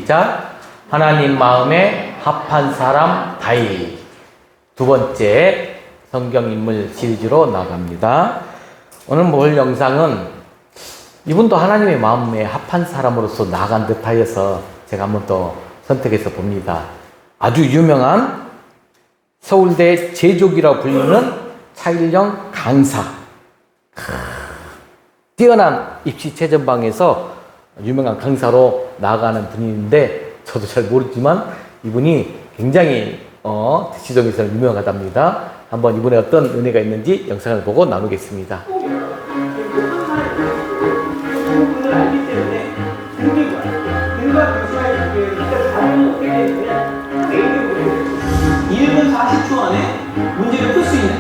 시작. 하나님 마음에 합한 사람 다이. 두 번째 성경 인물 시리즈로 나갑니다. 오늘 볼 영상은 이분도 하나님의 마음에 합한 사람으로서 나간 듯하여서 제가 한번 또 선택해서 봅니다. 아주 유명한 서울대 제족이라고 불리는 차일령 강사. 뛰어난 입시 최전방에서 유명한 강사로 나가는 분인데 저도 잘 모르지만 이분이 굉장히 대치동에서 유명하답니다. 한번 이분의 어떤 은혜가 있는지 영상을 보고 나누겠습니다. 알기 때문에 생긴 거야. 근과 교수가 그러니까 다른 것들에 그냥 A를 1분 40초 안에 문제를 풀 수 있는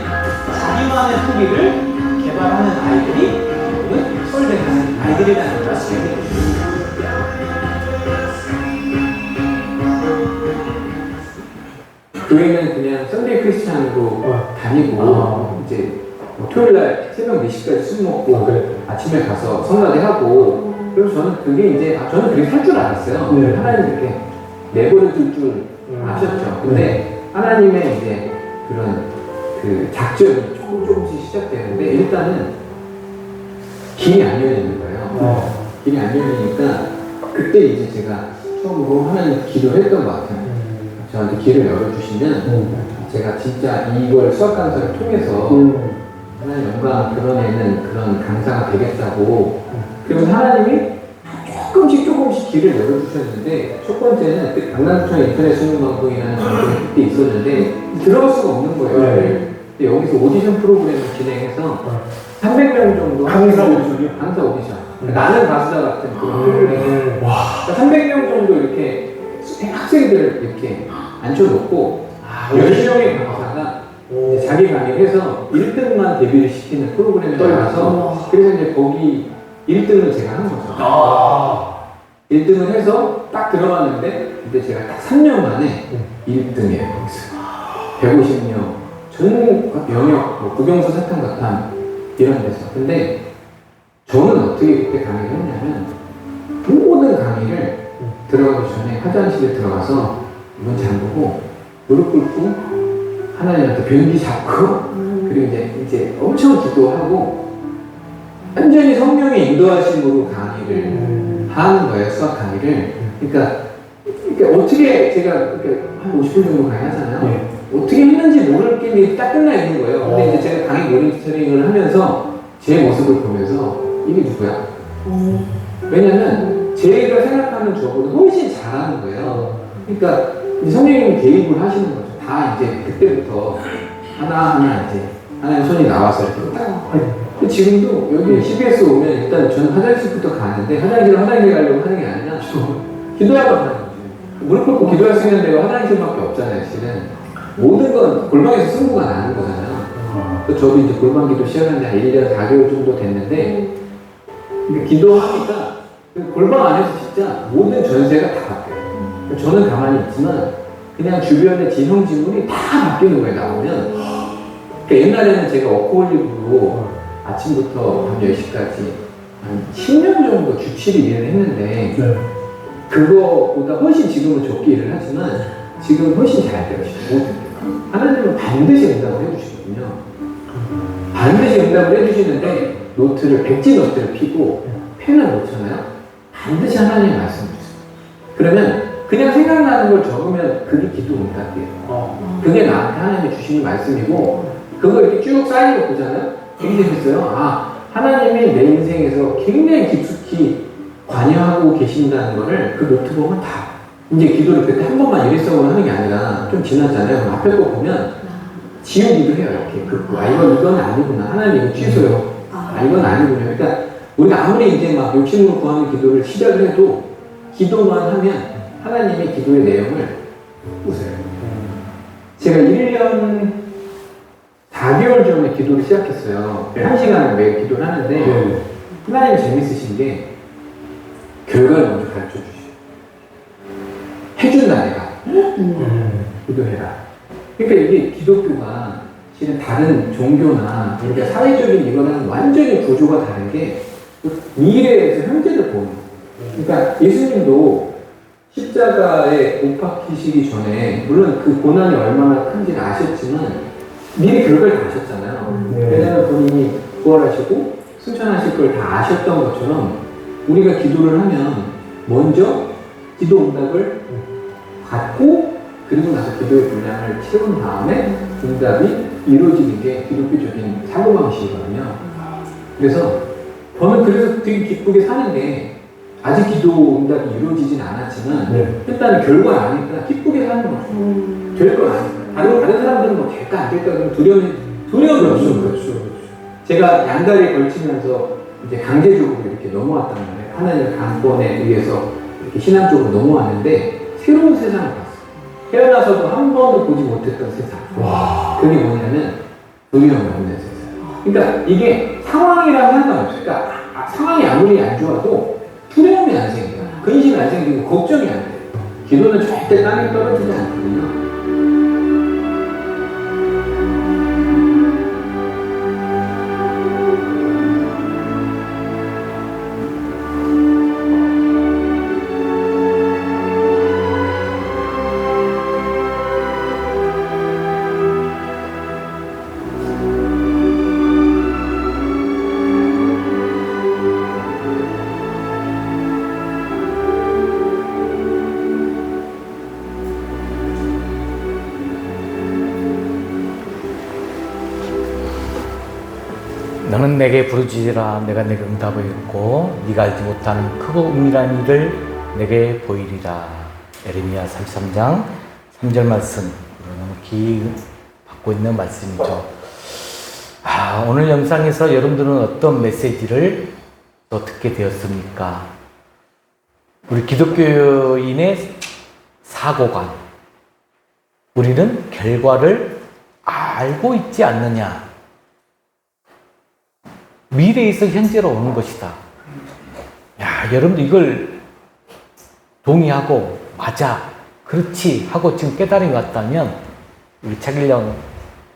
자기만의 후기를 개발하는 아이들이 오늘 서울대 가는 아이들이라는 걸 알수 있게 됩니다. 교회는 그냥 썬데이 크리스찬으로 다니고 이제 토요일날 새벽 4시까지 술 먹고 아침에 가서 성가대하고 그래서 저는 그게 이제 저는 그게 살 줄 알았어요. 네. 하나님 이렇게 내버려 둘 줄 아셨죠. 근데 하나님의 이제 그런 그 작전이 조금씩 시작되는데 일단은 길이 안 열리는 거예요. 길이 안 열리니까 그때 이제 제가 처음으로 하나님 기도했던 것 같아요. 저한테 길을 열어주시면 제가 진짜 이걸 수학 강사를 통해서 하나님 영광 드러내는 그런 강사가 되겠다고. 그리고 하나님이 조금씩 길을 열어주셨는데 첫 번째는 강남구청 인터넷 수능방송이라는 방송이 그때 있었는데 들어갈 수가 없는 거예요. 근데 여기서 오디션 프로그램을 진행해서 300명 정도 강사 오디션이요? 강사 오디션. 나는 가수다 같은 그런 프로그램. 300명 정도 이렇게 학생들을 이렇게 앉혀놓고 10명의 강사가 이제 자기 강의를 해서 1등만 데뷔를 시키는 프로그램에 나가서 그래서 이제 거기 1등을 제가 한 거죠. 1등을 해서 딱 들어갔는데 근데 제가 딱 3년 만에 1등이에요. 150명 전 영역 뭐 국영수 사탕과탐 이런 데서. 근데 저는 어떻게 그때 강의를 했냐면 모든 강의를 들어가기 전에 화장실에 들어가서 문 잠그고 무릎 꿇고 하나님한테 변기 잡고 그리고 이제 엄청 기도하고 완전히 성령의 인도하심으로 강의를 하는 거예요. 수학 강의를. 그러니까 어떻게 제가 한 50분 정도 강의 하잖아요. 어떻게 했는지 모를 게 딱 끝나 있는 거예요. 근데 이제 제가 강의 모니터링을 하면서 제 모습을 보면서 이게 누구야? 왜냐면 제가 생각하는 저보다 훨씬 잘하는 거예요. 그러니까 선생님이 개입을 하시는 거죠. 다 이제 그때부터 하나하나 이제 하나의 손이 나와서 이렇게 딱. 지금도 여기 CBS 오면 일단 저는 화장실부터 가는데 화장실 가려고 하는 게 아니라 기도하려고 하는 거죠. 무릎 꿇고 기도할 수 있는 데가 화장실밖에 없잖아요. 실은 모든 건 골방에서 승부가 나는 거잖아요. 저도 이제 골방 기도 시작한 지 한 1년 4개월 정도 됐는데 기도하니까 골방 안에서 진짜 모든 전세가 다 바뀌어요. 저는 가만히 있지만 그냥 주변의 지형지물이 다 바뀌는 거예요. 나오면. 그러니까 옛날에는 제가 워크홀릭으로 아침부터 밤 10시까지 한 10년 정도 주치를 일을 했는데 그거보다 훨씬 지금은 적게 일을 하지만 지금 훨씬 잘 돼요. 모든 게. 하나님은 반드시 응답을 해주시거든요. 반드시 응답을 해주시는데 노트를 백지 노트를 피고 펜을 놓잖아요. 반드시 하나님의 말씀을 주세요. 그러면 그냥 생각나는 걸 적으면 그게 기도 응답이에요. 그게 나한테 하나님이 주시는 말씀이고 그거 이렇게 쭉 쌓이는 거 보잖아요. 되게 재밌어요. 하나님이 내 인생에서 굉장히 깊숙이 관여하고 계신다는 거를 그 노트 보면 다 이제 기도를 그때 한 번만 일회성으로 하는 게 아니라 좀 지났잖아요. 그럼 앞에 거 보면 지우기도 해요. 이렇게 긋고 이건 아니구나. 하나님 이거 취소요. 이건 아니군요. 그러니까 우리가 아무리 이제 막 욕심으로 구하는 기도를 시작을 해도 기도만 하면 하나님의 기도의 내용을 보세요. 제가 1년 4개월 전에 기도를 시작했어요. 1시간을 매일 기도를 하는데 하나님이 재밌으신 게 결과를 먼저 가르쳐 주시죠. 해준다 내가. 기도해라. 그러니까 이게 기독교가 실은 다른 종교나 우리가 사회적인 이거랑 완전히 구조가 다른 게 미래에서 현재를 보는 거예요. 그러니까 예수님도 십자가에 못 박히시기 전에 물론 그 고난이 얼마나 큰지는 아셨지만 미리 결과를 다 아셨잖아요. 왜냐하면 본인이 부활하시고 승천하실 걸 다 아셨던 것처럼 우리가 기도를 하면 먼저 기도 응답을 받고 그리고 나서 기도의 분량을 채운 다음에 응답이 이루어지는 게 기독교적인 사고방식이거든요. 그래서 저는 그래서 되게 기쁘게 사는데 아직 기도 응답이 이루어지진 않았지만 일단은 결과 아니까 기쁘게 사는 거죠. 될 건 아니까. 다른 사람들은 뭐 될까 안 될까 그런 두려움이 없어요. 그렇죠. 제가 양다리에 걸치면서 이제 강제적으로 이렇게 넘어왔단 말이에요. 하나님의 강권에 의해서 이렇게 신앙 쪽으로 넘어왔는데 새로운 세상을 봤어요. 태어나서도 한 번도 보지 못했던 세상. 와. 그게 뭐냐면 두려움이 없는 세상. 그러니까 이게 상황이랑 상관없어요. 그러니까 상황이 아무리 안 좋아도 두려움이 안 생겨요. 근심이 안 생기고 걱정이 안 돼요. 기도는 절대 땅에 떨어지지 않거든요. 너는 내게 부르짖으라. 내가 내게 응답을 읽고 네가 알지 못하는 크고 은밀한 일을 내게 보이리라. 에레미야 33장 3절 말씀. 너무 기이 받고 있는 말씀이죠. 오늘 영상에서 여러분들은 어떤 메시지를 또 듣게 되었습니까? 우리 기독교인의 사고관. 우리는 결과를 알고 있지 않느냐. 미래에서 현재로 오는 것이다. 야, 여러분들 이걸 동의하고 맞아, 그렇지 하고 지금 깨달음이 왔다면 우리 차길령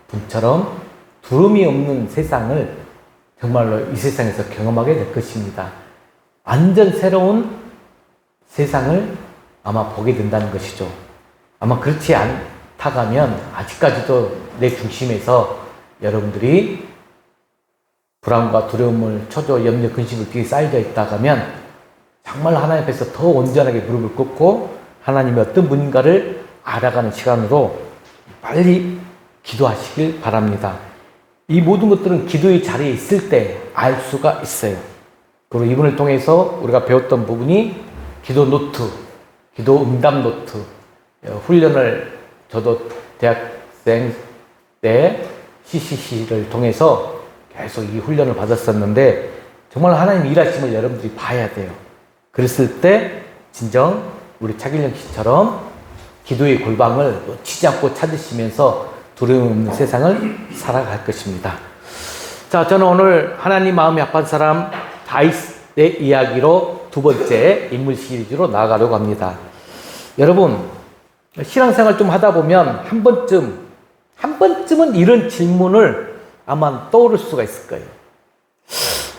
분처럼 두려움이 없는 세상을 정말로 이 세상에서 경험하게 될 것입니다. 완전 새로운 세상을 아마 보게 된다는 것이죠. 아마 그렇지 않다가면 아직까지도 내 중심에서 여러분들이 불안과 두려움을 초조, 염려, 근심을 뒤에 쌓여져 있다가면 정말 하나님 앞에서 더 온전하게 무릎을 꿇고 하나님의 어떤 분인가를 알아가는 시간으로 빨리 기도하시길 바랍니다. 이 모든 것들은 기도의 자리에 있을 때 알 수가 있어요. 그리고 이분을 통해서 우리가 배웠던 부분이 기도 노트, 기도 응답 노트, 훈련을 저도 대학생 때 CCC를 통해서 계속 이 훈련을 받았었는데 정말 하나님 일하심을 여러분들이 봐야 돼요. 그랬을 때 진정 우리 차길령 씨처럼 기도의 골방을 놓치지 않고 찾으시면서 두려움 없는 세상을 살아갈 것입니다. 자, 저는 오늘 하나님 마음이 아픈 사람 다윗의 이야기로 두 번째 인물 시리즈로 나아가려고 합니다. 여러분, 신앙생활 좀 하다 보면 한 번쯤은 이런 질문을 아마 떠오를 수가 있을 거예요.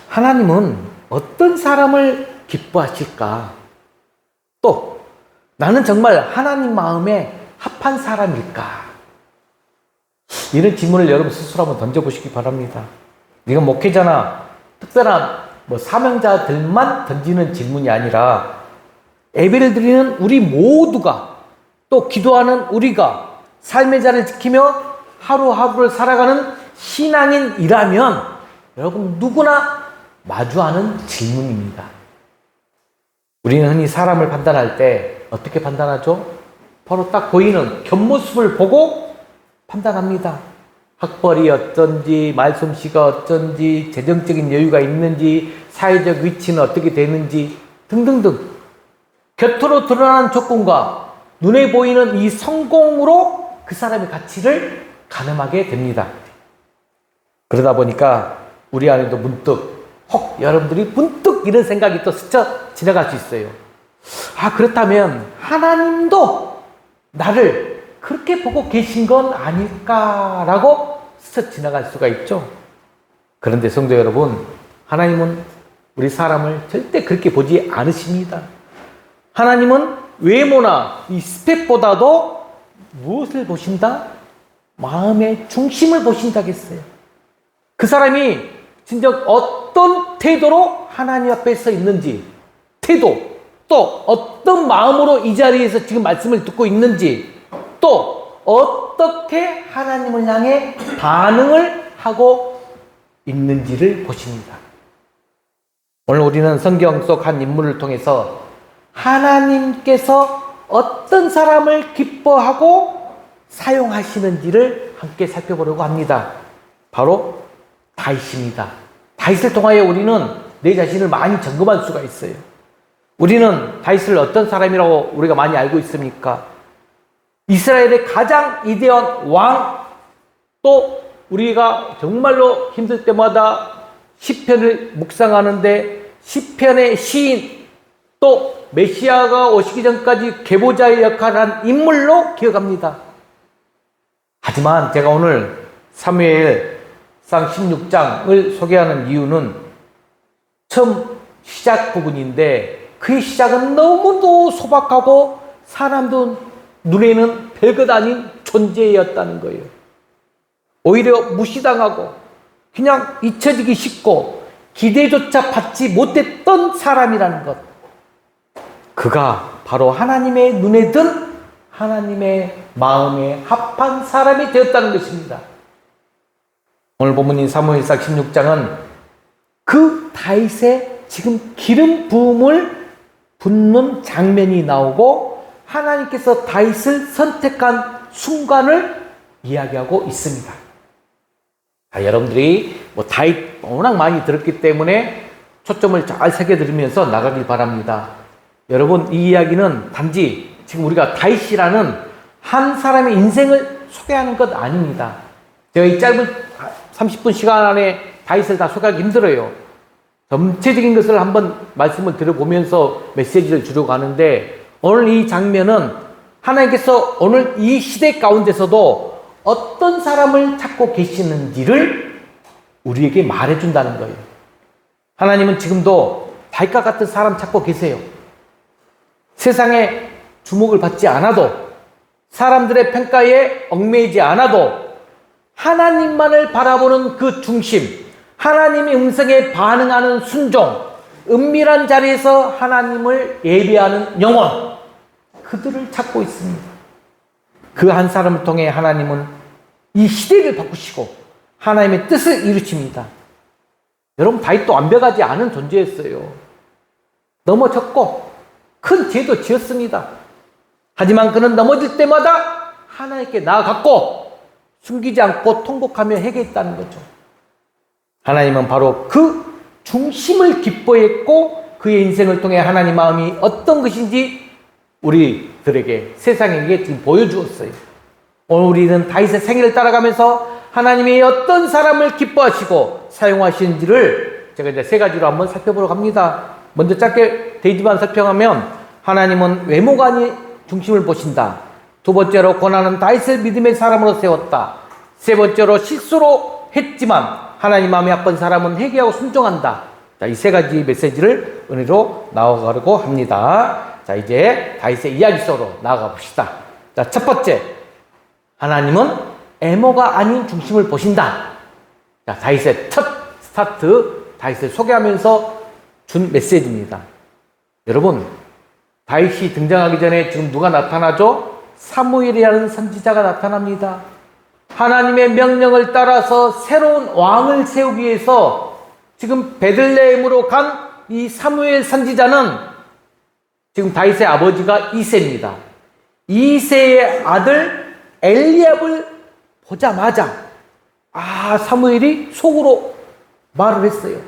하나님은 어떤 사람을 기뻐하실까? 또 나는 정말 하나님 마음에 합한 사람일까? 이런 질문을 여러분 스스로 한번 던져보시기 바랍니다. 네가 목회자나 특별한 사명자들만 던지는 질문이 아니라 예배를 드리는 우리 모두가 또 기도하는 우리가 삶의 자리를 지키며 하루하루를 살아가는 신앙인이라면 여러분 누구나 마주하는 질문입니다. 우리는 흔히 사람을 판단할 때 어떻게 판단하죠? 바로 딱 보이는 겉모습을 보고 판단합니다. 학벌이 어쩐지, 말솜씨가 어쩐지, 재정적인 여유가 있는지, 사회적 위치는 어떻게 되는지 등등등 겉으로 드러나는 조건과 눈에 보이는 이 성공으로 그 사람의 가치를 가늠하게 됩니다. 그러다 보니까 우리 안에도 문득 여러분들이 문득 이런 생각이 또 스쳐 지나갈 수 있어요. 그렇다면 하나님도 나를 그렇게 보고 계신 건 아닐까라고 스쳐 지나갈 수가 있죠. 그런데 성도 여러분, 하나님은 우리 사람을 절대 그렇게 보지 않으십니다. 하나님은 외모나 이 스펙보다도 무엇을 보신다? 마음의 중심을 보신다겠어요. 그 사람이 진정 어떤 태도로 하나님 앞에 서 있는지, 태도, 또 어떤 마음으로 이 자리에서 지금 말씀을 듣고 있는지, 또 어떻게 하나님을 향해 반응을 하고 있는지를 보십니다. 오늘 우리는 성경 속 한 인물을 통해서 하나님께서 어떤 사람을 기뻐하고 사용하시는지를 함께 살펴보려고 합니다. 바로 다윗입니다. 다윗을 통하여 우리는 내 자신을 많이 점검할 수가 있어요. 우리는 다윗을 어떤 사람이라고 우리가 많이 알고 있습니까? 이스라엘의 가장 위대한 왕, 또 우리가 정말로 힘들 때마다 시편을 묵상하는데 시편의 시인, 또 메시아가 오시기 전까지 계보자의 역할을 한 인물로 기억합니다. 하지만 제가 오늘 사무엘상 16장을 소개하는 이유는 처음 시작 부분인데 그의 시작은 너무도 소박하고 사람도 눈에는 별것 아닌 존재였다는 거예요. 오히려 무시당하고 그냥 잊혀지기 쉽고 기대조차 받지 못했던 사람이라는 것. 그가 바로 하나님의 눈에 든 하나님의 마음에 합한 사람이 되었다는 것입니다. 오늘 본문인 사무엘상 16장은 그 다윗의 지금 기름 부음을 붓는 장면이 나오고 하나님께서 다윗을 선택한 순간을 이야기하고 있습니다. 여러분들이 다윗 워낙 많이 들었기 때문에 초점을 잘 새겨드리면서 나가길 바랍니다. 여러분, 이 이야기는 단지 지금 우리가 다윗이라는 한 사람의 인생을 소개하는 것 아닙니다. 제가 이 짧은 30분 시간 안에 다윗을 다 소개하기 힘들어요. 전체적인 것을 한번 말씀을 드려보면서 메시지를 주려고 하는데, 오늘 이 장면은 하나님께서 오늘 이 시대 가운데서도 어떤 사람을 찾고 계시는지를 우리에게 말해준다는 거예요. 하나님은 지금도 다윗과 같은 사람 찾고 계세요. 세상에 주목을 받지 않아도, 사람들의 평가에 얽매이지 않아도 하나님만을 바라보는 그 중심, 하나님의 음성에 반응하는 순종, 은밀한 자리에서 하나님을 예배하는 영혼, 그들을 찾고 있습니다. 그 한 사람을 통해 하나님은 이 시대를 바꾸시고 하나님의 뜻을 이루십니다. 여러분, 다윗도 완벽하지 않은 존재였어요. 넘어졌고 큰 죄도 지었습니다. 하지만 그는 넘어질 때마다 하나님께 나아갔고 숨기지 않고 통곡하며 회개했다는 거죠. 하나님은 바로 그 중심을 기뻐했고 그의 인생을 통해 하나님 마음이 어떤 것인지 우리들에게, 세상에게 지금 보여주었어요. 오늘 우리는 다윗의 생애를 따라가면서 하나님이 어떤 사람을 기뻐하시고 사용하시는지를 제가 이제 세 가지로 한번 살펴보러 갑니다. 먼저 짧게 데이지만 살펴가면, 하나님은 외모가 중심을 보신다. 두 번째로 고난은 다윗을 믿음의 사람으로 세웠다. 세 번째로 실수로 했지만 하나님 마음에 합한 사람은 회개하고 순종한다. 자, 이 세 가지 메시지를 은혜로 나아가려고 합니다. 자, 이제 다윗의 이야기 속으로 나아가 봅시다. 자, 첫 번째, 하나님은 애모가 아닌 중심을 보신다. 자, 다윗의 첫 스타트, 다윗을 소개하면서 준 메시지입니다. 여러분, 다윗이 등장하기 전에 지금 누가 나타나죠? 사무엘이라는 선지자가 나타납니다. 하나님의 명령을 따라서 새로운 왕을 세우기 위해서 지금 베들레헴으로 간 이 사무엘 선지자는 지금 다윗의 아버지가 이새입니다. 이새의 아들 엘리압을 보자마자 사무엘이 속으로 말을 했어요.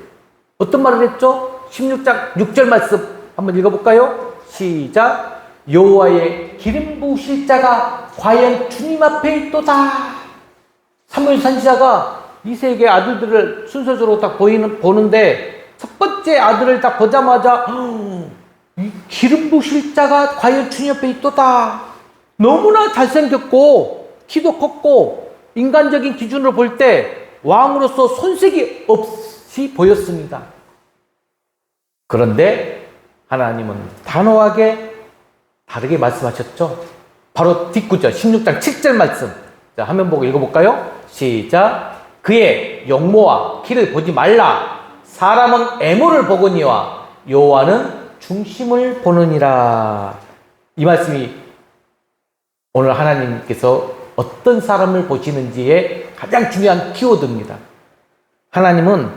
어떤 말을 했죠? 16장 6절 말씀 한번 읽어볼까요? 시작. 여호와의 기름 부으실 자가 과연 주님 앞에 있도다. 사무엘 선지자가 이새에게 아들들을 순서적으로 딱 보는데 첫 번째 아들을 딱 보자마자 이 기름 부으실 자가 과연 주님 앞에 있도다. 너무나 잘생겼고 키도 컸고 인간적인 기준으로 볼 때 왕으로서 손색이 없이 보였습니다. 그런데 하나님은 단호하게 다르게 말씀하셨죠? 바로 뒷구절 16장 7절 말씀. 자, 화면 보고 읽어볼까요? 시작. 그의 용모와 키를 보지 말라. 사람은 애모를 보거니와 여호와는 중심을 보느니라. 이 말씀이 오늘 하나님께서 어떤 사람을 보시는지의 가장 중요한 키워드입니다. 하나님은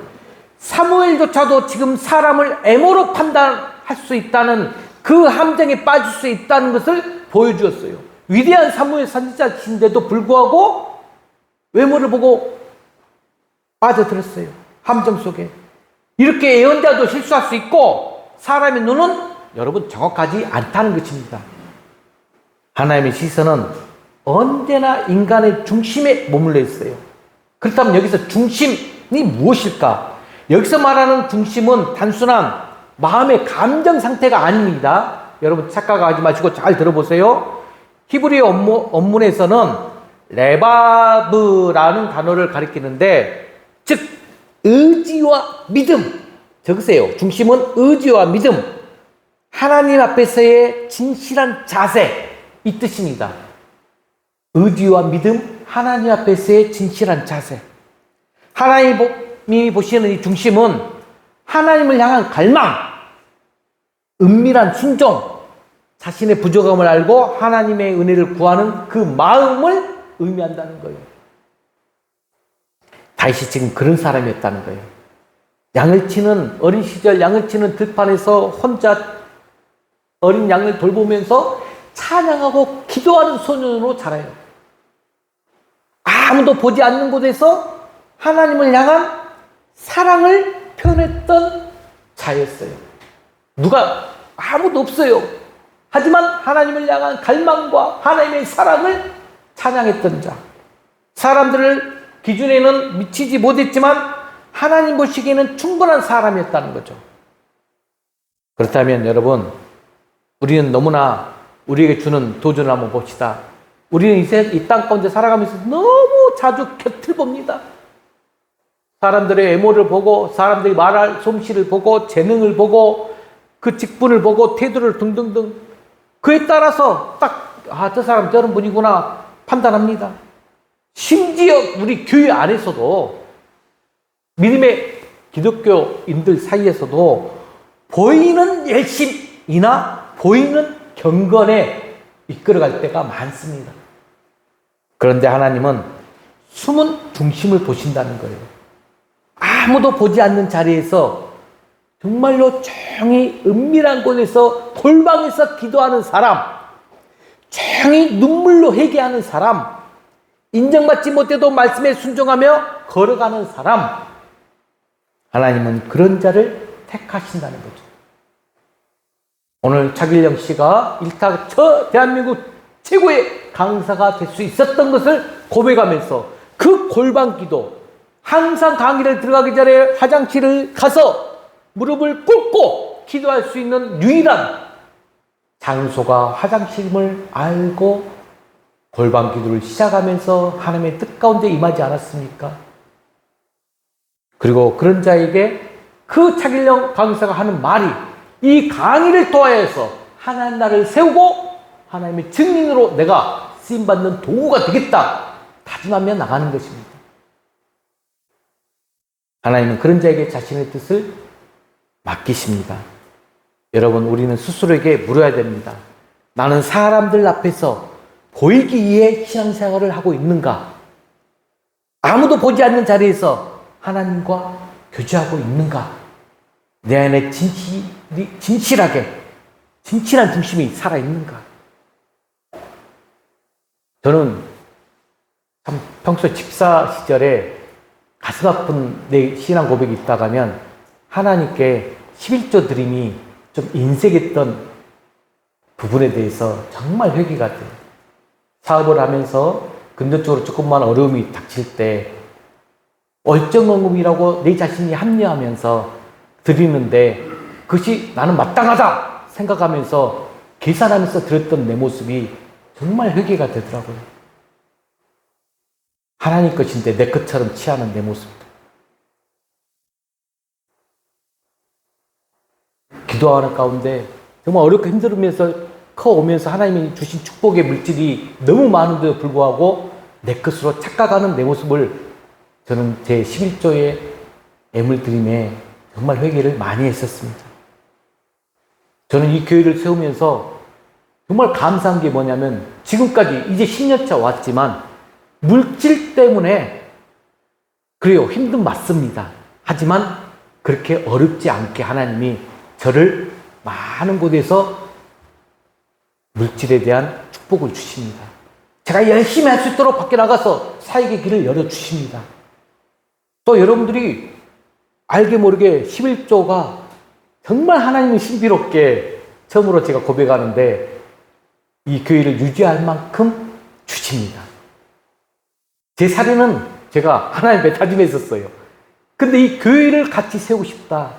사무엘조차도 지금 사람을 애모로 판단할 수 있다는 그 함정에 빠질 수 있다는 것을 보여주었어요. 위대한 사무엘 선지자신데도 불구하고 외모를 보고 빠져들었어요. 함정 속에. 이렇게 예언자도 실수할 수 있고 사람의 눈은 여러분 정확하지 않다는 것입니다. 하나님의 시선은 언제나 인간의 중심에 머물러 있어요. 그렇다면 여기서 중심이 무엇일까? 여기서 말하는 중심은 단순한 마음의 감정 상태가 아닙니다. 여러분 착각하지 마시고 잘 들어보세요. 히브리 원문에서는 레바브라는 단어를 가리키는데, 즉 의지와 믿음. 적으세요. 중심은 의지와 믿음. 하나님 앞에서의 진실한 자세, 이 뜻입니다. 의지와 믿음, 하나님 앞에서의 진실한 자세. 하나님이 보시는 이 중심은 하나님을 향한 갈망, 은밀한 순종, 자신의 부족함을 알고 하나님의 은혜를 구하는 그 마음을 의미한다는 거예요. 다윗이 지금 그런 사람이었다는 거예요. 양을 치는, 어린 시절 양을 치는 들판에서 혼자 어린 양을 돌보면서 찬양하고 기도하는 소년으로 자라요. 아무도 보지 않는 곳에서 하나님을 향한 사랑을 표현했던 자였어요. 누가 아무도 없어요. 하지만 하나님을 향한 갈망과 하나님의 사랑을 찬양했던 자. 사람들을 기준에는 미치지 못했지만 하나님 보시기에는 충분한 사람이었다는 거죠. 그렇다면 여러분, 우리는 너무나 우리에게 주는 도전을 한번 봅시다. 우리는 이 땅 가운데 살아가면서 너무 자주 곁을 봅니다. 사람들의 외모를 보고, 사람들이 말할 솜씨를 보고, 재능을 보고, 그 직분을 보고, 태도를 등등등. 그에 따라서 딱, 저 사람 저런 분이구나 판단합니다. 심지어 우리 교회 안에서도, 믿음의 기독교인들 사이에서도 보이는 열심이나 보이는 경건에 이끌어갈 때가 많습니다. 그런데 하나님은 숨은 중심을 보신다는 거예요. 아무도 보지 않는 자리에서 정말로 조용히 은밀한 곳에서 골방에서 기도하는 사람, 조용히 눈물로 회개하는 사람, 인정받지 못해도 말씀에 순종하며 걸어가는 사람, 하나님은 그런 자를 택하신다는 거죠. 오늘 차길영 씨가 일타 저 대한민국 최고의 강사가 될 수 있었던 것을 고백하면서 그 골방 기도, 항상 강의를 들어가기 전에 화장실을 가서 무릎을 꿇고 기도할 수 있는 유일한 장소가 화장실임을 알고 골방 기도를 시작하면서 하나님의 뜻 가운데 임하지 않았습니까? 그리고 그런 자에게 그 차길영 강사가 하는 말이, 이 강의를 통하여서 하나님 나를 세우고 하나님의 증인으로 내가 쓰임받는 도구가 되겠다 다짐하며 나가는 것입니다. 하나님은 그런 자에게 자신의 뜻을 맡기십니다. 여러분, 우리는 스스로에게 물어야 됩니다. 나는 사람들 앞에서 보이기 위해 신앙생활을 하고 있는가? 아무도 보지 않는 자리에서 하나님과 교제하고 있는가? 내 안에 진실하게 진실한 중심이 살아있는가? 저는 참 평소 집사 시절에 가슴 아픈 내 신앙 고백이 있다가면 하나님께 11조 드림이 좀 인색했던 부분에 대해서 정말 회개가 돼요. 사업을 하면서 금전적으로 조금만 어려움이 닥칠 때 얼정언금이라고 내 자신이 합리화하면서 드리는데 그것이 나는 마땅하다 생각하면서 계산하면서 드렸던 내 모습이 정말 회개가 되더라고요. 하나님 것인데 내 것처럼 취하는 내 모습도. 기도하는 가운데 정말 어렵고 힘들으면서 커오면서 하나님이 주신 축복의 물질이 너무 많은데도 불구하고 내 것으로 착각하는 내 모습을 저는 제 11조의 애물드림에 정말 회개를 많이 했었습니다. 저는 이 교회를 세우면서 정말 감사한 게 뭐냐면 지금까지 이제 10년차 왔지만 물질 때문에 그래요. 힘든 맞습니다. 하지만 그렇게 어렵지 않게 하나님이 저를 많은 곳에서 물질에 대한 축복을 주십니다. 제가 열심히 할 수 있도록 밖에 나가서 사역의 길을 열어주십니다. 또 여러분들이 알게 모르게 11조가 정말 하나님이 신비롭게 처음으로 제가 고백하는데 이 교회를 유지할 만큼 주십니다. 제 사례는 제가 하나님께 다짐했었어요. 근데 이 교회를 같이 세우고 싶다.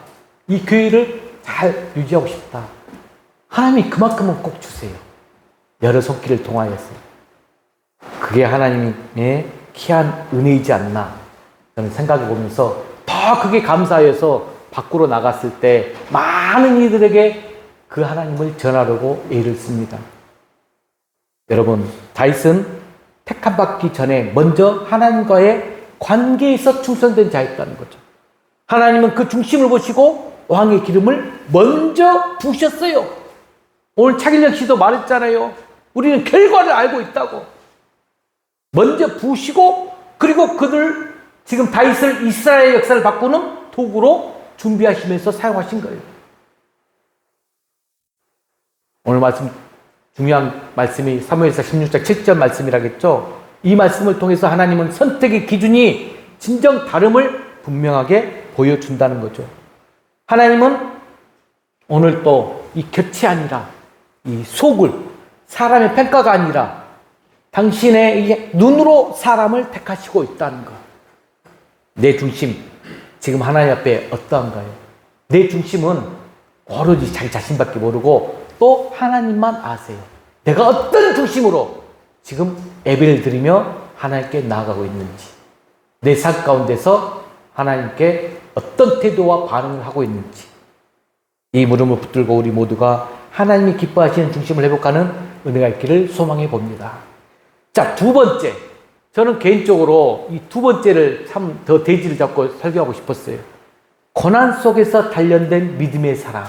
이 교회를 잘 유지하고 싶다. 하나님이 그만큼은 꼭 주세요. 여러 손길을 통하여서. 그게 하나님의 귀한 은혜이지 않나 저는 생각해 보면서 더 그게 감사해서 밖으로 나갔을 때 많은 이들에게 그 하나님을 전하려고 애를 씁니다. 여러분, 다윗은 택함받기 전에 먼저 하나님과의 관계에서 충성된 자였다는 거죠. 하나님은 그 중심을 보시고 왕의 기름을 먼저 부으셨어요. 오늘 차길령 씨도 말했잖아요. 우리는 결과를 알고 있다고. 먼저 부으시고 그리고 그들 지금 다윗을 이스라엘 역사를 바꾸는 도구로 준비하시면서 사용하신 거예요. 오늘 말씀 중요한 말씀이 사무엘상 16장 7절 말씀이라겠죠. 이 말씀을 통해서 하나님은 선택의 기준이 진정 다름을 분명하게 보여준다는 거죠. 하나님은 오늘 또 이 곁이 아니라 이 속을 사람의 평가가 아니라 당신의 이 눈으로 사람을 택하시고 있다는 것. 내 중심 지금 하나님 앞에 어떠한가요? 내 중심은 오로지 자기 자신밖에 모르고 또 하나님만 아세요. 내가 어떤 중심으로 지금 예배를 드리며 하나님께 나아가고 있는지, 내 삶 가운데서 하나님께 어떤 태도와 반응을 하고 있는지, 이 물음을 붙들고 우리 모두가 하나님이 기뻐하시는 중심을 회복하는 은혜가 있기를 소망해 봅니다. 자, 두 번째. 저는 개인적으로 이 두 번째를 참 더 대지를 잡고 설교하고 싶었어요. 고난 속에서 단련된 믿음의 사랑.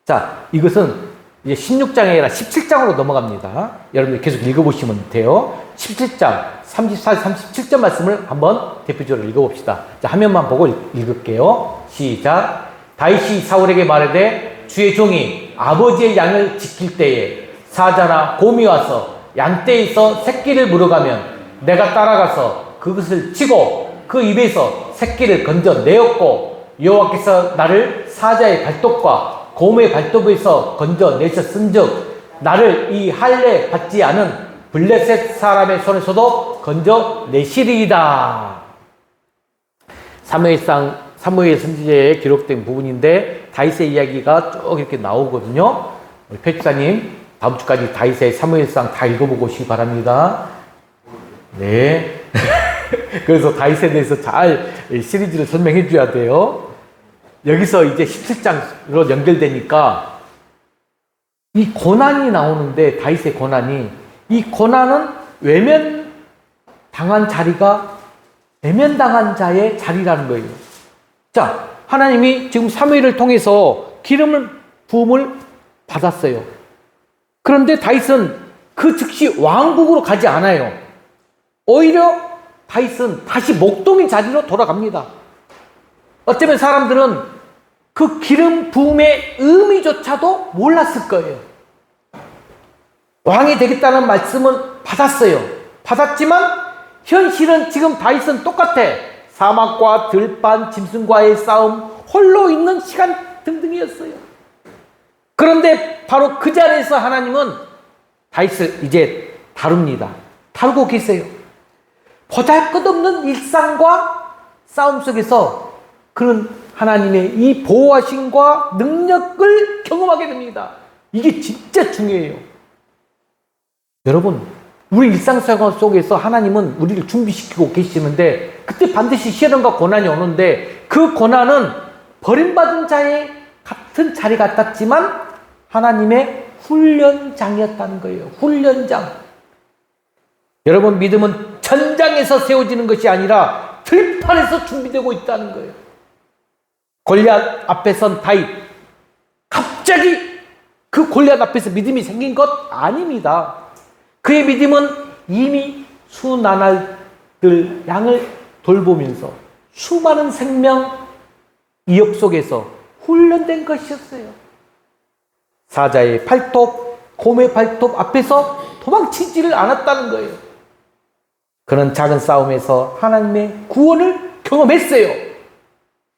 자, 이것은 이제 16장이 아니라 17장으로 넘어갑니다. 여러분들 계속 읽어보시면 돼요. 17장 34, 37절 말씀을 한번 대표적으로 읽어봅시다. 자, 화면만 보고 읽을게요. 시작. 다윗이 사울에게 말하되 주의 종이 아버지의 양을 지킬 때에 사자나 곰이 와서 양떼에서 새끼를 물어가면 내가 따라가서 그것을 치고 그 입에서 새끼를 건져내었고 여호와께서 나를 사자의 발톱과 곰의 발톱에서 건져내셨은즉 나를 이 할례 받지 않은 블레셋 사람의 손에서도 건져내시리이다. 사무엘 선지자에 기록된 부분인데 다윗의 이야기가 쭉 이렇게 나오거든요. 우리 편집사님 다음 주까지 다윗의 사무엘상 다 읽어보고 오시기 바랍니다. 네. 그래서 다윗에 대해서 잘 시리즈를 설명해 줘야 돼요. 여기서 이제 17장으로 연결되니까 이 고난이 나오는데 다윗의 고난이 이 고난은 외면당한 자리가 외면당한 자의 자리라는 거예요. 자, 하나님이 지금 사무엘을 통해서 기름을 부음을 받았어요. 그런데 다윗은 그 즉시 왕국으로 가지 않아요. 오히려 다윗은 다시 목동의 자리로 돌아갑니다. 어쩌면 사람들은 그 기름 부음의 의미조차도 몰랐을 거예요. 왕이 되겠다는 말씀은 받았어요. 받았지만 현실은 지금 다윗은 똑같아. 사막과 들판, 짐승과의 싸움, 홀로 있는 시간 등등이었어요. 그런데 바로 그 자리에서 하나님은 다윗을 이제 다룹니다. 다루고 계세요. 보잘것없는 일상과 싸움 속에서 그는 하나님의 이 보호하심과 능력을 경험하게 됩니다. 이게 진짜 중요해요. 여러분, 우리 일상생활 속에서 하나님은 우리를 준비시키고 계시는데 그때 반드시 시련과 고난이 오는데 그 고난은 버림받은 자의 같은 자리 같았지만 하나님의 훈련장이었다는 거예요. 훈련장. 여러분, 믿음은 전장에서 세워지는 것이 아니라 들판에서 준비되고 있다는 거예요. 골리앗 앞에 선 다윗, 갑자기 그 골리앗 앞에서 믿음이 생긴 것 아닙니다. 그의 믿음은 이미 수나날들 양을 돌보면서 수많은 생명 이역 속에서 훈련된 것이었어요. 사자의 발톱, 곰의 발톱 앞에서 도망치지를 않았다는 거예요. 그는 작은 싸움에서 하나님의 구원을 경험했어요.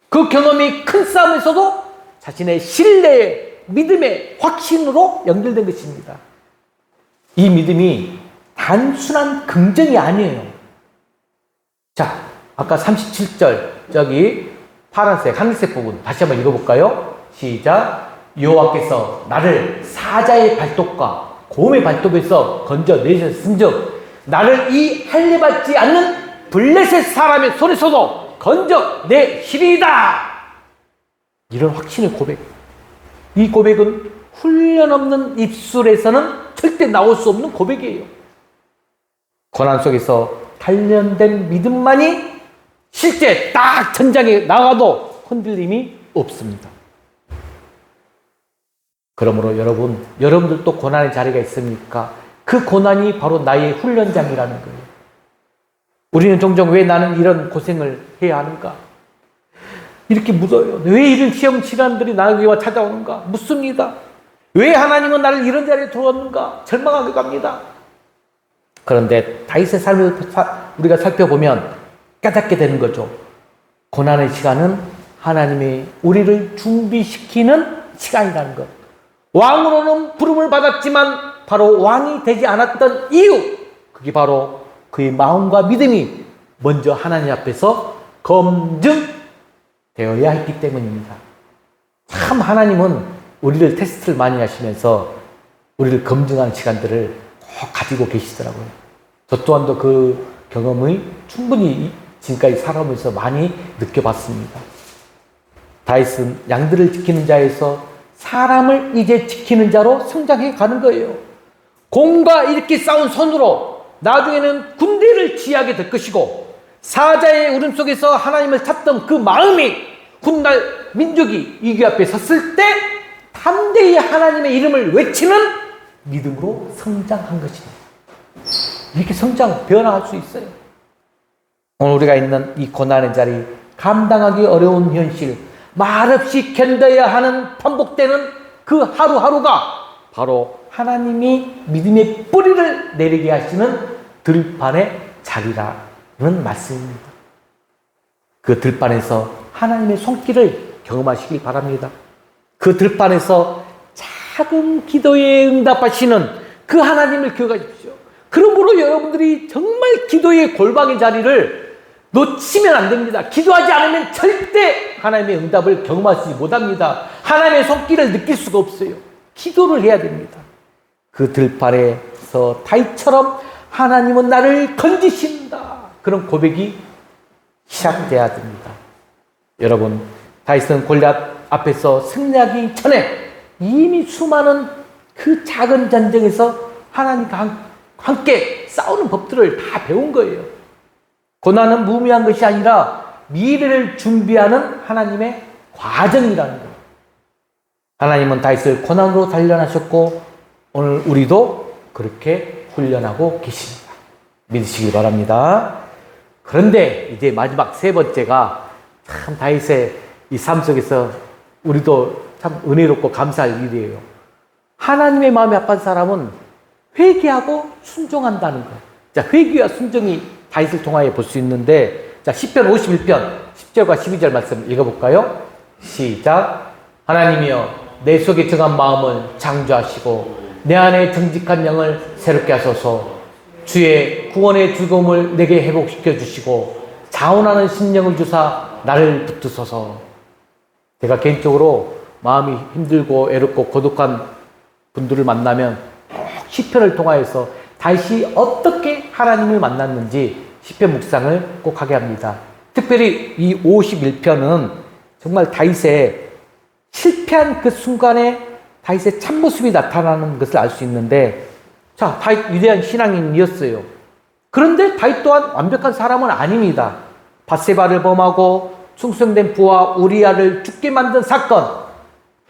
그 경험이 큰 싸움에서도 자신의 신뢰의 믿음의 확신으로 연결된 것입니다. 이 믿음이 단순한 긍정이 아니에요. 자, 아까 37절 저기 파란색, 하늘색 부분 다시 한번 읽어볼까요? 시작. 여호와께서 나를 사자의 발톱과 곰의 발톱에서 건져내셨은즉 나를 이 할례받지 않는 블레셋 사람의 손에서도 건져내시리이다. 이런 확신의 고백. 이 고백은 훈련 없는 입술에서는 절대 나올 수 없는 고백이에요. 고난 속에서 단련된 믿음만이 실제 딱 전장에 나가도 흔들림이 없습니다. 그러므로 여러분들도 고난의 자리가 있습니까? 그 고난이 바로 나의 훈련장이라는 거예요. 우리는 종종 왜 나는 이런 고생을 해야 하는가? 이렇게 묻어요. 왜 이런 시험 시련들이 나에게 찾아오는가? 묻습니다. 왜 하나님은 나를 이런 자리에 두었는가? 절망하게 갑니다. 그런데 다윗의 삶을 우리가 살펴보면 깨닫게 되는 거죠. 고난의 시간은 하나님이 우리를 준비시키는 시간이라는 것. 왕으로는 부름을 받았지만 바로 왕이 되지 않았던 이유, 그게 바로 그의 마음과 믿음이 먼저 하나님 앞에서 검증되어야 했기 때문입니다. 참 하나님은 우리를 테스트를 많이 하시면서 우리를 검증하는 시간들을 꼭 가지고 계시더라고요. 저 또한도 그 경험을 충분히 지금까지 살아오면서 많이 느껴봤습니다. 다윗은 양들을 지키는 자에서 사람을 이제 지키는 자로 성장해 가는 거예요. 곰과 이렇게 싸운 손으로 나중에는 군대를 지휘하게 될 것이고, 사자의 울음 속에서 하나님을 찾던 그 마음이 훗날 민족이 이기 앞에 섰을 때 담대히 하나님의 이름을 외치는 믿음으로 성장한 것입니다. 이렇게 변화할 수 있어요. 오늘 우리가 있는 이 고난의 자리, 감당하기 어려운 현실, 말없이 견뎌야 하는 반복되는 그 하루하루가 바로 하나님이 믿음의 뿌리를 내리게 하시는 들판의 자리라는 말씀입니다. 그 들판에서 하나님의 손길을 경험하시길 바랍니다. 그 들판에서 작은 기도에 응답하시는 그 하나님을 기억하십시오. 그러므로 여러분들이 정말 기도의 골방의 자리를 놓치면 안 됩니다. 기도하지 않으면 절대 하나님의 응답을 경험하지 못합니다. 하나님의 손길을 느낄 수가 없어요. 기도를 해야 됩니다. 그 들판에서 다윗처럼 하나님은 나를 건지신다. 그런 고백이 시작돼야 됩니다. 여러분, 다윗은 골리앗 앞에서 승리하기 전에 이미 수많은 그 작은 전쟁에서 하나님과 함께 싸우는 법들을 다 배운 거예요. 고난은 무의미한 것이 아니라 미래를 준비하는 하나님의 과정이라는 거예요. 하나님은 다윗을 고난으로 단련하셨고 오늘 우리도 그렇게 훈련하고 계십니다. 믿으시기 바랍니다. 그런데 이제 마지막 세 번째가 참 다윗의 이 삶 속에서 우리도 참 은혜롭고 감사할 일이에요. 하나님의 마음이 아픈 사람은 회개하고 순종한다는 것. 자, 회개와 순종이 다윗을 통하여 볼 수 있는데, 자, 시편 51편 10절과 12절 말씀 읽어볼까요? 시작. 하나님이여 내 속에 정한 마음을 창조하시고 내 안에 정직한 영을 새롭게 하소서. 주의 구원의 즐거움을 내게 회복시켜 주시고 자원하는 심령을 주사 나를 붙드소서. 제가 개인적으로 마음이 힘들고 애롭고 고독한 분들을 만나면 꼭 시편을 통하여서 다윗이 어떻게 하나님을 만났는지 시편 묵상을 꼭 하게 합니다. 특별히 이 51편은 정말 다윗의 실패한 그 순간에 다윗의 참모습이 나타나는 것을 알 수 있는데, 자, 다윗 위대한 신앙인이었어요. 그런데 다윗 또한 완벽한 사람은 아닙니다. 밧세바를 범하고 충성된 부하 우리아를 죽게 만든 사건,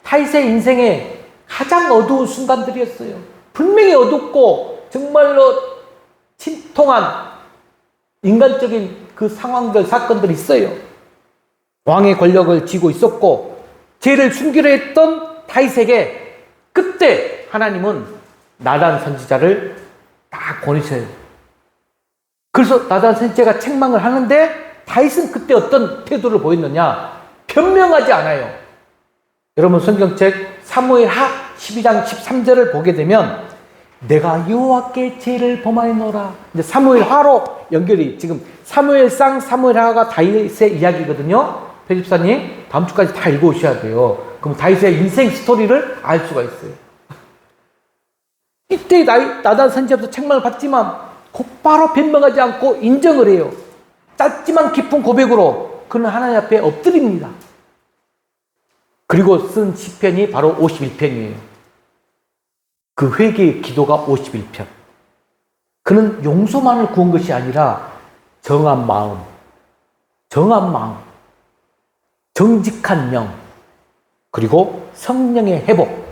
다윗의 인생의 가장 어두운 순간들이었어요. 분명히 어둡고 정말로 침통한 인간적인 그 상황들, 사건들이 있어요. 왕의 권력을 쥐고 있었고 죄를 숨기려 했던 다윗에게 그때 하나님은 나단 선지자를 딱 보내셔요. 그래서 나단 선지자가 책망을 하는데 다윗은 그때 어떤 태도를 보였느냐? 변명하지 않아요. 여러분 성경책 사무엘하 12장 13절을 보게 되면 내가 여호와께 죄를 범하였노라. 이제 사무엘하로 연결이, 지금 사무엘상 사무엘하가 다윗의 이야기거든요. 편집사님 다음 주까지 다 읽어오셔야 돼요. 그럼 다윗의 인생 스토리를 알 수가 있어요. 이때 나단 선지자부터 책망을 받지만 곧바로 변명하지 않고 인정을 해요. 짧지만 깊은 고백으로 그는 하나님 앞에 엎드립니다. 그리고 쓴 시편이 바로 51편이에요. 그 회개의 기도가 51편. 그는 용서만을 구한 것이 아니라 정한 마음, 정직한 영, 그리고 성령의 회복,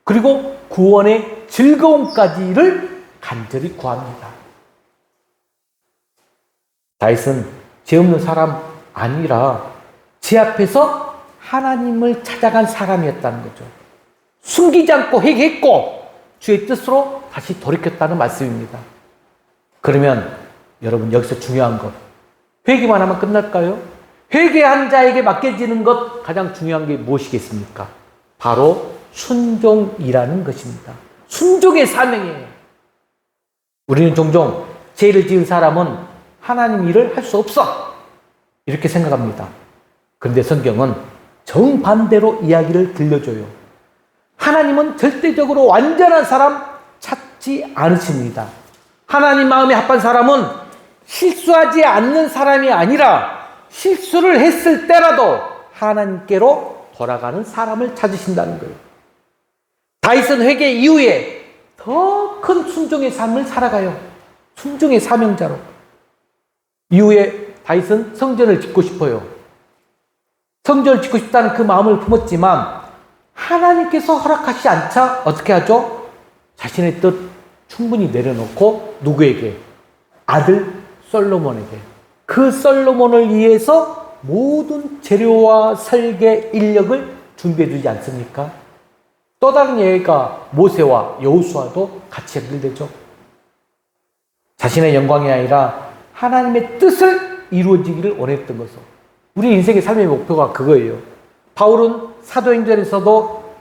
그리고 구원의 즐거움까지를 간절히 구합니다. 다윗은 죄 없는 사람 아니라 죄 앞에서 하나님을 찾아간 사람이었다는 거죠. 숨기지 않고 회개했고 주의 뜻으로 다시 돌이켰다는 말씀입니다. 그러면 여러분 여기서 중요한 것, 회개만 하면 끝날까요? 회개한 자에게 맡겨지는 것 가장 중요한 게 무엇이겠습니까? 바로 순종이라는 것입니다. 순종의 사명이에요. 우리는 종종 죄를 지은 사람은 하나님 일을 할 수 없어 이렇게 생각합니다. 그런데 성경은 정반대로 이야기를 들려줘요. 하나님은 절대적으로 완전한 사람 찾지 않으십니다. 하나님 마음에 합한 사람은 실수하지 않는 사람이 아니라 실수를 했을 때라도 하나님께로 돌아가는 사람을 찾으신다는 거예요. 다윗은 회개 이후에 더 큰 순종의 삶을 살아가요. 순종의 사명자로. 이후에 다윗은 성전을 짓고 싶어요. 성전을 짓고 싶다는 그 마음을 품었지만 하나님께서 허락하시지 않자 어떻게 하죠? 자신의 뜻 충분히 내려놓고 누구에게? 아들 솔로몬에게. 그 솔로몬을 위해서 모든 재료와 설계 인력을 준비해 주지 않습니까? 또 다른 예가 모세와 여호수아도 같이 연결되죠. 자신의 영광이 아니라 하나님의 뜻을 이루어지기를 원했던 것으로. 우리 인생의 삶의 목표가 그거예요. 바울은 사도행전에서도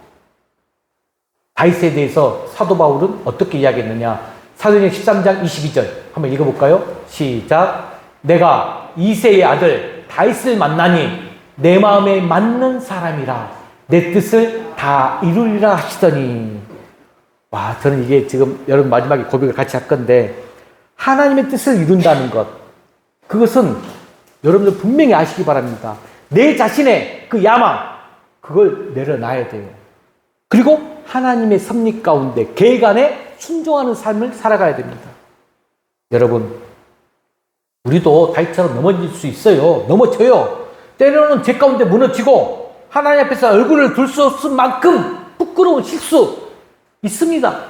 다윗에 대해서 사도 바울은 어떻게 이야기했느냐. 사도행전 13장 22절 한번 읽어볼까요? 시작. 내가 이새의 아들 다윗을 만나니 내 마음에 맞는 사람이라 내 뜻을 다 이루리라 하시더니. 와, 저는 이게 지금 여러분 마지막에 고백을 같이 할 건데 하나님의 뜻을 이룬다는 것, 그것은 여러분들 분명히 아시기 바랍니다. 내 자신의 그 야망, 그걸 내려놔야 돼요. 그리고 하나님의 섭리 가운데 계획 안에 순종하는 삶을 살아가야 됩니다. 여러분, 우리도 다윗처럼 넘어질 수 있어요. 넘어져요. 때로는 죄 가운데 무너지고 하나님 앞에서 얼굴을 둘 수 없을 만큼 부끄러운 실수 있습니다.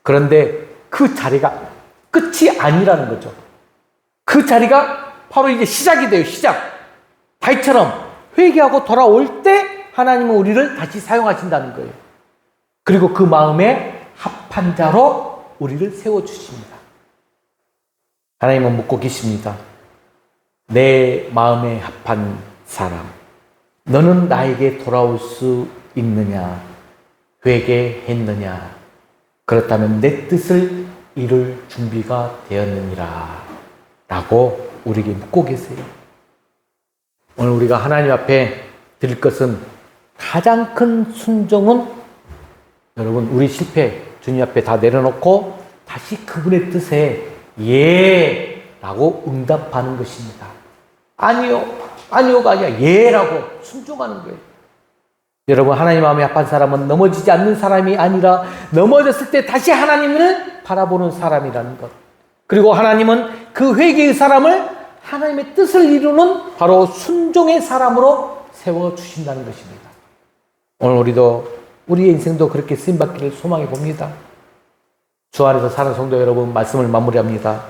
그런데 그 자리가 끝이 아니라는 거죠. 그 자리가 바로 이제 시작이 돼요. 시작. 다윗처럼 회개하고 돌아올 때 하나님은 우리를 다시 사용하신다는 거예요. 그리고 그 마음에 합한 자로 우리를 세워주십니다. 하나님은 묻고 계십니다. 내 마음에 합한 사람, 너는 나에게 돌아올 수 있느냐? 회개했느냐? 그렇다면 내 뜻을 이룰 준비가 되었느니라 라고 우리에게 묻고 계세요. 오늘 우리가 하나님 앞에 드릴 것은 가장 큰 순종은 여러분 우리 실패 주님 앞에 다 내려놓고 다시 그분의 뜻에 예 라고 응답하는 것입니다. 아니요, 아니요가 아니라 예라고 순종하는 거예요. 여러분, 하나님 마음에 합한 사람은 넘어지지 않는 사람이 아니라 넘어졌을 때 다시 하나님을 바라보는 사람이라는 것. 그리고 하나님은 그 회개의 사람을 하나님의 뜻을 이루는 바로 순종의 사람으로 세워주신다는 것입니다. 오늘 우리도 우리의 인생도 그렇게 쓰임받기를 소망해 봅니다. 주 안에서 사는 성도 여러분, 말씀을 마무리합니다.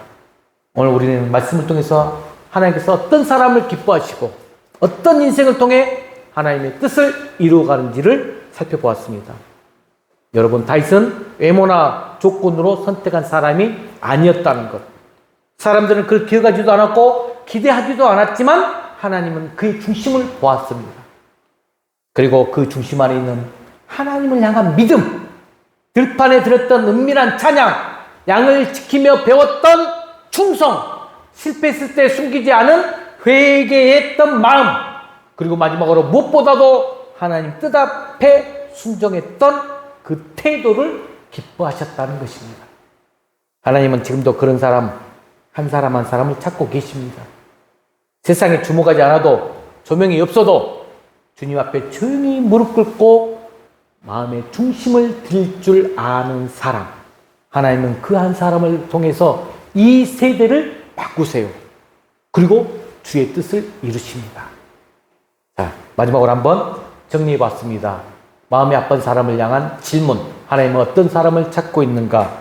오늘 우리는 말씀을 통해서 하나님께서 어떤 사람을 기뻐하시고 어떤 인생을 통해 하나님의 뜻을 이루어가는지를 살펴보았습니다. 여러분, 다윗은 외모나 조건으로 선택한 사람이 아니었다는 것. 사람들은 그를 기억하지도 않았고 기대하지도 않았지만 하나님은 그의 중심을 보았습니다. 그리고 그 중심 안에 있는 하나님을 향한 믿음, 들판에 들었던 은밀한 찬양, 양을 지키며 배웠던 충성, 실패했을 때 숨기지 않은 회개했던 마음, 그리고 마지막으로 무엇보다도 하나님 뜻 앞에 순종했던 그 태도를 기뻐하셨다는 것입니다. 하나님은 지금도 그런 사람 한 사람 한 사람을 찾고 계십니다. 세상에 주목하지 않아도 조명이 없어도 주님 앞에 조용히 무릎 꿇고 마음의 중심을 드릴 줄 아는 사람, 하나님은 그 한 사람을 통해서 이 세대를 바꾸세요. 그리고 주의 뜻을 이루십니다. 자, 마지막으로 한번 정리해 봤습니다. 마음이 아픈 사람을 향한 질문, 하나님은 어떤 사람을 찾고 있는가?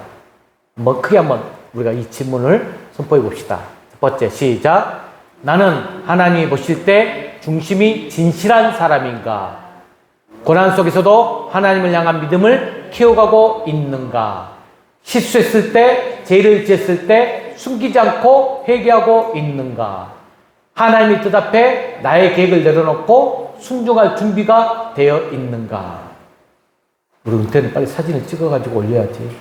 크게 한번 우리가 이 질문을 선포해 봅시다. 첫 번째, 시작. 나는 하나님이 보실 때 중심이 진실한 사람인가? 고난 속에서도 하나님을 향한 믿음을 키워가고 있는가? 실수했을 때, 죄를 지었을 때 숨기지 않고 회개하고 있는가? 하나님의 뜻 앞에 나의 계획을 내려놓고 순종할 준비가 되어 있는가? 우리 은퇴는 빨리 사진을 찍어가지고 올려야지.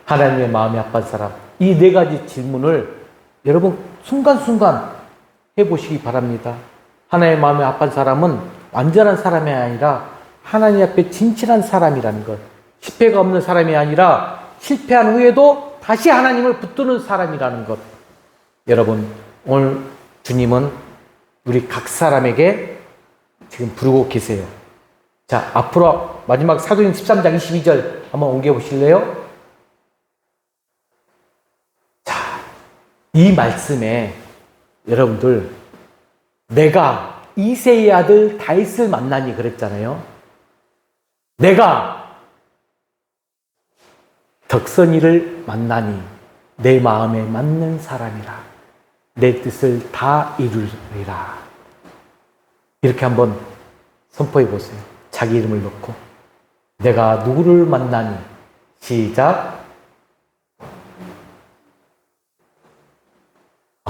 하나님의 마음이 아픈 사람. 이 네 가지 질문을 여러분 순간순간 해보시기 바랍니다. 하나님의 마음이 아픈 사람은 완전한 사람이 아니라 하나님 앞에 진실한 사람이라는 것. 실패가 없는 사람이 아니라 실패한 후에도 다시 하나님을 붙드는 사람이라는 것. 여러분, 오늘 주님은 우리 각 사람에게 지금 부르고 계세요. 자, 앞으로 마지막 사도행 13장 22절 한번 옮겨 보실래요? 자, 이 말씀에 여러분들, 내가 이새의 아들 다윗을 만나니 그랬잖아요. 내가 덕선이를 만나니 내 마음에 맞는 사람이라 내 뜻을 다 이루리라. 이렇게 한번 선포해 보세요. 자기 이름을 넣고 내가 누구를 만나니, 시작.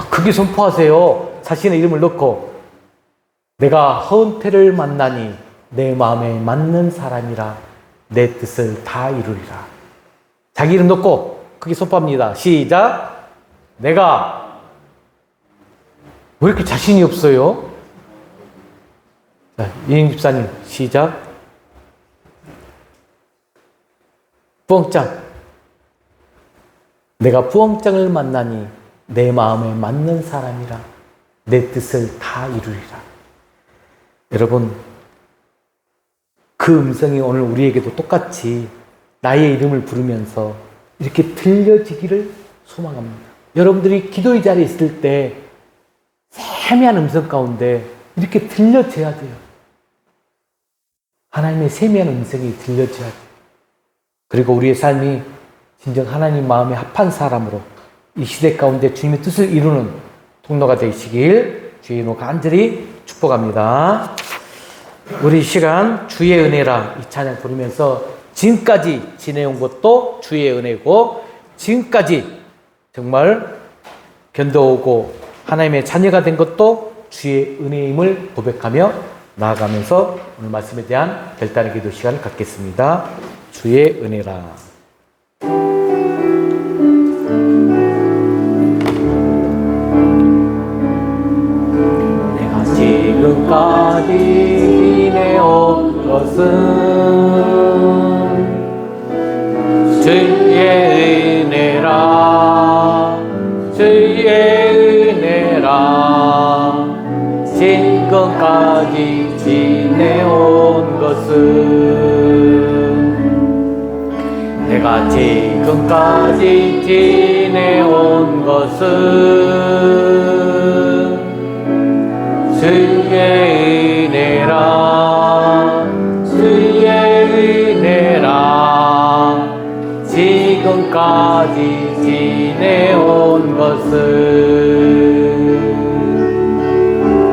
크게 선포하세요. 자신의 이름을 넣고 내가 허은태를 만나니 내 마음에 맞는 사람이라 내 뜻을 다 이루리라. 자기 이름 넣고 크게 선포합니다. 시작. 내가 왜 이렇게 자신이 없어요? 자, 이행 집사님 시작. 부엉짱. 내가 부엉짱을 만나니 내 마음에 맞는 사람이라 내 뜻을 다 이루리라. 여러분, 그 음성이 오늘 우리에게도 똑같이 나의 이름을 부르면서 이렇게 들려지기를 소망합니다. 여러분들이 기도의 자리에 있을 때 세미한 음성 가운데 이렇게 들려져야 돼요. 하나님의 세미한 음성이 들려져야 돼요. 그리고 우리의 삶이 진정 하나님 마음에 합한 사람으로 이 시대 가운데 주님의 뜻을 이루는 통로가 되시길 주의 이름으로 간절히 축복합니다. 우리 시간 주의 은혜라 이 찬양 부르면서 지금까지 지내온 것도 주의 은혜고 지금까지 정말 견뎌오고 하나님의 자녀가 된 것도 주의 은혜임을 고백하며 나아가면서 오늘 말씀에 대한 결단의 기도 시간을 갖겠습니다. 주의 은혜라. 내가 지금까지 지내온 것은 주의 은혜라, 주의 은혜라. 지금까지 지내온 지내온 것은 내가 지금까지 지내온 것은 주의 은혜라 주의 은혜라 지금까지 지내온 것은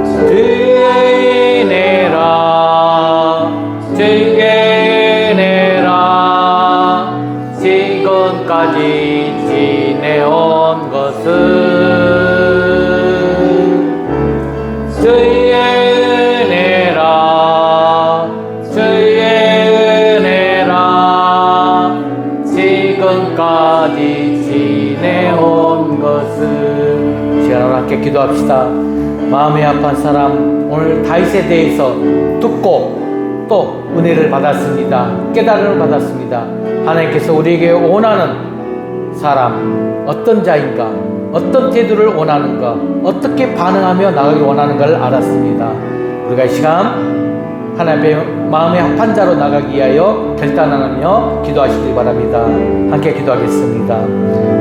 주의 은혜라 주의 은혜라 지금까지 지내온 것은 주의 은혜라 주의 은혜라 지금까지 지내온 것은 시간을 함께 기도합시다. 마음이 아픈 사람 오늘 다윗에 대해서 듣고 또 은혜를 받았습니다. 깨달음을 받았습니다. 하나님께서 우리에게 원하는 사람 어떤 자인가 어떤 태도를 원하는가 어떻게 반응하며 나가기 원하는가를 알았습니다. 우리가 이 시간 하나님의 마음의 합한 자로 나가기 위하여 결단하며 기도하시기 바랍니다. 함께 기도하겠습니다.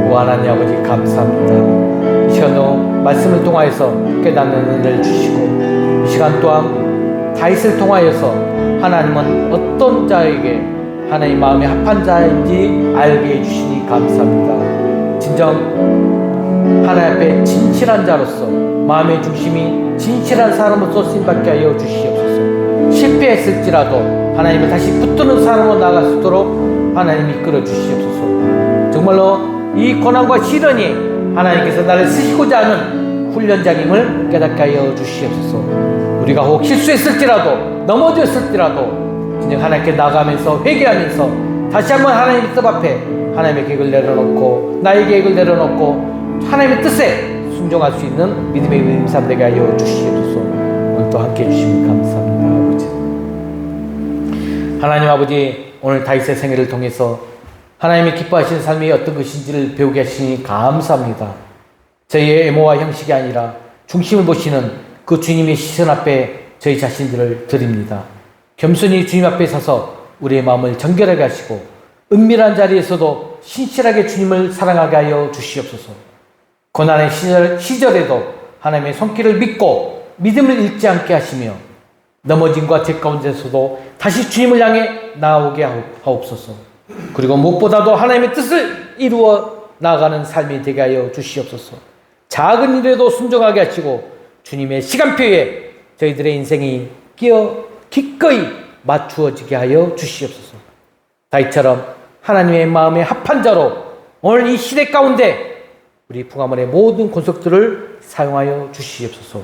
오 하나님 아버지 감사합니다. 이 시간도 말씀을 통하여서 깨닫는 은혜를 주시고 이 시간 또한 다윗을 통하여서 하나님은 어떤 자에게 하나님 마음에 합한 자인지 알게 해주시니 감사합니다. 진정 하나님 앞에 진실한 자로서 마음의 중심이 진실한 사람으로서 쓰임받게 하여 주시옵소서. 실패했을지라도 하나님을 다시 붙드는 사람으로 나아갈 수 있도록 하나님이 이끌어 주시옵소서. 정말로 이 고난과 시련이 하나님께서 나를 쓰시고자 하는 훈련장임을 깨닫게 하여 주시옵소서. 우리가 혹 실수했을지라도 넘어졌을지라도 진정 하나님께 나가면서 회개하면서 다시 한번 하나님의 뜻 앞에 하나님의 계획을 내려놓고 나의 계획을 내려놓고 하나님의 뜻에 순종할 수 있는 믿음의 인삼 되게 하여 주시옵소서. 오늘 또 함께 해주시면 감사합니다. 아버지 하나님 아버지 오늘 다윗의 생애를 통해서 하나님이 기뻐하시는 삶이 어떤 것인지를 배우게 하시니 감사합니다. 저희의 애모와 형식이 아니라 중심을 보시는 그 주님의 시선 앞에 저희 자신들을 드립니다. 겸손히 주님 앞에 서서 우리의 마음을 정결하게 하시고 은밀한 자리에서도 신실하게 주님을 사랑하게 하여 주시옵소서. 고난의 시절에도 하나님의 손길을 믿고 믿음을 잃지 않게 하시며 넘어짐과 죄 가운데서도 다시 주님을 향해 나아오게 하옵소서. 그리고 무엇보다도 하나님의 뜻을 이루어 나아가는 삶이 되게 하여 주시옵소서. 작은 일에도 순종하게 하시고 주님의 시간표에 저희들의 인생이 기꺼이 맞추어지게 하여 주시옵소서. 다윗처럼 하나님의 마음에 합한 자로 오늘 이 시대 가운데 우리 풍화문의 모든 권속들을 사용하여 주시옵소서.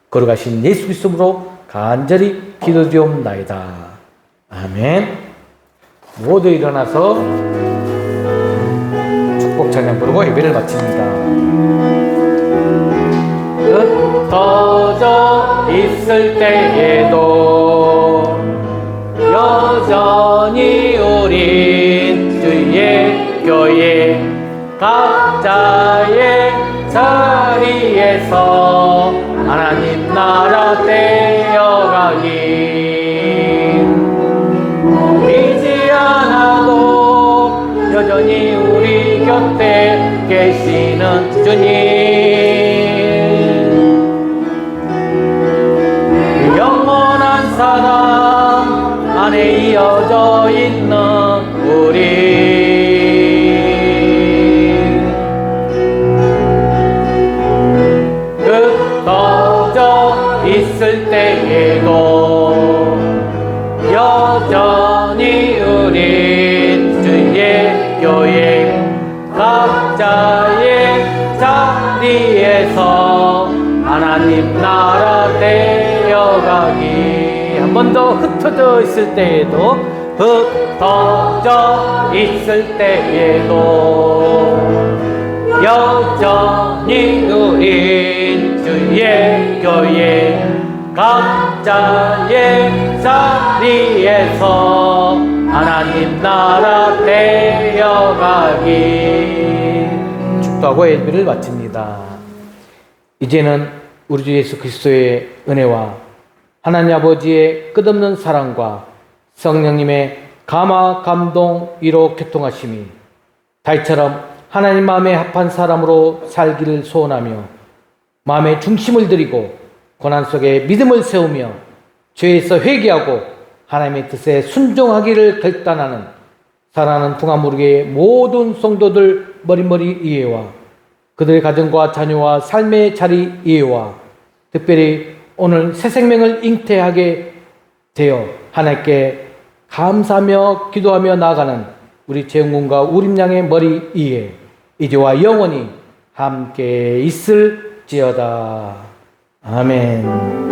걸어가신 예수 그리스도로 간절히 기도드리옵나이다. 아멘. 모두 일어나서 축복 찬양 부르고 예배를 마칩니다. 흩어져 있을 때에도 여전히 우린 주의 교회 각자의 자리에서 하나님 나라 되어가기 보이지 않아도 여전히 우리 곁에 계시는 주님 영원한 사랑 안에 이어져 있는 우리 흩어져 있을 때에도 여전히 우린 주의 교회 각자의 자리에서 하나님 나라 되어가기 한 번 더 흩어져 있을 때에도 흩어져 있을 때에도 여전히 우린 주의 교회 각자의 자리에서 하나님 나라 되어가기 축도하고 예배를 마칩니다. 이제는 우리 주 예수 그리스도의 은혜와 하나님 아버지의 끝없는 사랑과 성령님의 감화, 감동, 위로, 교통하심이 다윗처럼 하나님 마음에 합한 사람으로 살기를 소원하며 마음의 중심을 들이고 고난 속에 믿음을 세우며 죄에서 회개하고 하나님의 뜻에 순종하기를 결단하는 사랑하는 풍암무르교의 모든 성도들 머리머리 이해와 그들의 가정과 자녀와 삶의 자리 이해와 특별히 오늘 새 생명을 잉태하게 되어 하나님께 감사하며 기도하며 나아가는 우리 재웅군과 우림양의 머리 이해 이제와 영원히 함께 있을지어다. 아멘.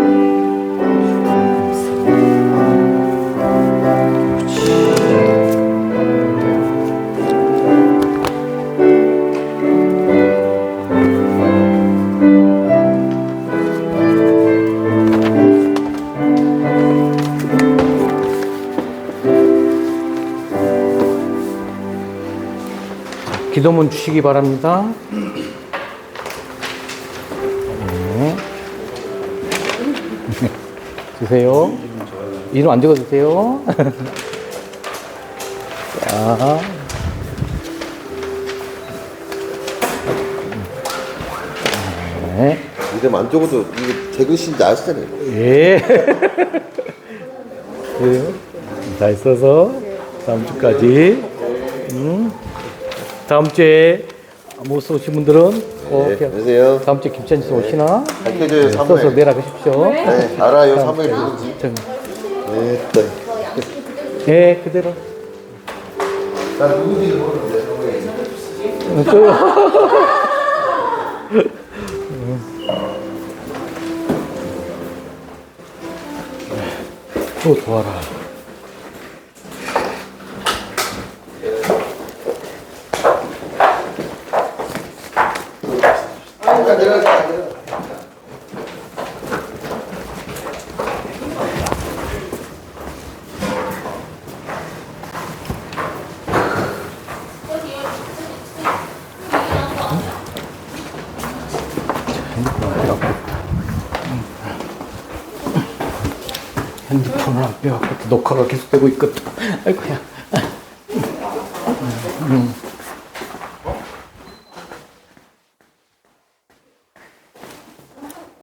기도문 주시기 바랍니다. 네. 주세요. 이름 안 적어주세요. 자. 네. 이름 안 적어도 이게 제 글씨인지 아시잖아요. 예. 그래요. 잘 써서 다음 주까지. 다음 주에 못 오신 분들은 꼭 네, 안녕하세요. 다음 주에 김찬지 씨 오시나 밝혀줘요, 써서 사무엘. 내려가십시오. 네, 알아요, 사무엘 누군지. 좀, 네, 네. 예, 그대로. 난 누군지는 모르는데, 사무엘. 또 도와라. 잠깐 내려가자. 핸드폰을 앞에 갖고 녹화가 계속되고 있거든. 아이고야.